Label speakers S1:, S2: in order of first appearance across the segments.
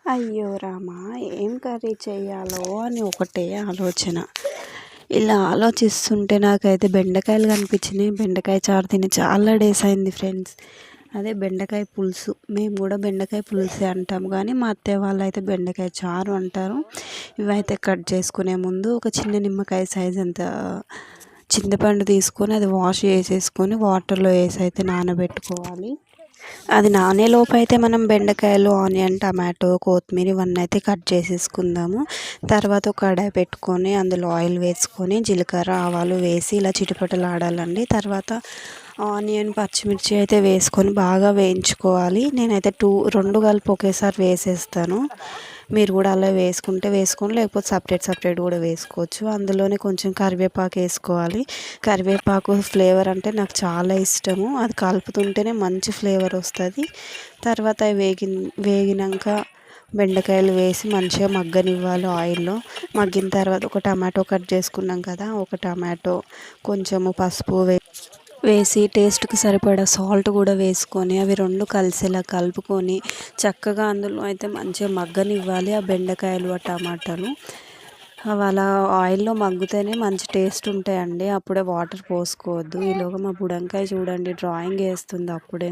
S1: అయ్యో రామా! ఏం కర్రీ చేయాలో అని ఒకటే ఆలోచన. ఇలా ఆలోచిస్తుంటే నాకైతే బెండకాయలు కనిపించినాయి. బెండకాయ చారు తిని చాలా డేస్ అయింది ఫ్రెండ్స్. అదే బెండకాయ పులుసు. మేము కూడా బెండకాయ పులుసే అంటాము కానీ మా అత్తయ్య వాళ్ళైతే బెండకాయ చారు అంటారు. ఇవైతే కట్ చేసుకునే ముందు ఒక చిన్న నిమ్మకాయ సైజ్ అంత చింతపండు తీసుకొని అది వాష్ చేసేసుకొని వాటర్లో వేసి అయితే నానబెట్టుకోవాలి. అది నానేలోపు అయితే మనం బెండకాయలు, ఆనియన్, టమాటో, కొత్తిమీర ఇవన్నీ అయితే కట్ చేసేసుకుందాము. తర్వాత ఒక కడాయి పెట్టుకొని అందులో ఆయిల్ వేసుకొని జీలకర్ర, ఆవాలు వేసి ఇలా చిటపటలాడాలండి. తర్వాత ఆనియన్, పచ్చిమిర్చి అయితే వేసుకొని బాగా వేయించుకోవాలి. నేనైతే రెండు కలిపి ఒకేసారి వేసేస్తాను. మీరు కూడా అలా వేసుకుంటే వేసుకోండి, లేకపోతే సపరేట్ కూడా వేసుకోవచ్చు. అందులోనే కొంచెం కరివేపాకు వేసుకోవాలి. కరివేపాకు ఫ్లేవర్ అంటే నాకు చాలా ఇష్టము. అది కలుపుతుంటేనే మంచి ఫ్లేవర్ వస్తుంది. తర్వాత వేగినాక బెండకాయలు వేసి మంచిగా మగ్గనివ్వాలి ఆయిల్లో. మగ్గిన తర్వాత ఒక టమాటో కట్ చేసుకున్నాం కదా, ఒక టమాటో, కొంచెము పసుపు వేసి టేస్ట్కి సరిపడా సాల్ట్ కూడా వేసుకొని అవి రెండు కలిసేలా కలుపుకొని చక్కగా అందులో అయితే మంచిగా మగ్గనివ్వాలి ఆ బెండకాయలు, ఆ టమాటాలు. అవి అలా ఆయిల్లో మగ్గితేనే మంచి టేస్ట్ ఉంటాయండి. అప్పుడే వాటర్ పోసుకోవద్దు. ఈలోగా మా బుడంకాయ చూడండి డ్రాయింగ్ వేస్తుంది అప్పుడే.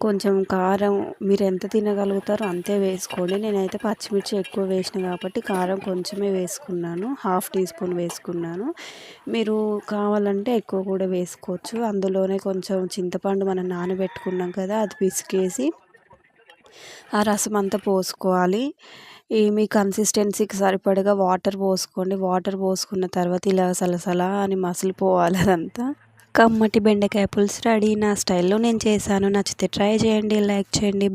S1: కొంచెం కారం మీరు ఎంత తినగలుగుతారో అంతే వేసుకోండి. నేనైతే పచ్చిమిర్చి ఎక్కువ వేసిన కాబట్టి కారం కొంచెమే వేసుకున్నాను, 1/2 టీ స్పూన్ వేసుకున్నాను. మీరు కావాలంటే ఎక్కువ కూడా వేసుకోవచ్చు. అందులోనే కొంచెం చింతపండు మనం నానబెట్టుకున్నాం కదా, అది పిసికేసి ఆ రసం అంతా పోసుకోవాలి. మీ కన్సిస్టెన్సీకి సరిపడగా వాటర్ పోసుకోండి. వాటర్ పోసుకున్న తర్వాత ఇలా సలసలా అని మసిలిపోవాలి అదంతా. కమ్మటి బెండకాయ పులుసు రెడీ. నా స్టైల్లో నేను చేశాను. నచ్చితే ట్రై చేయండి, లైక్ చేయండి.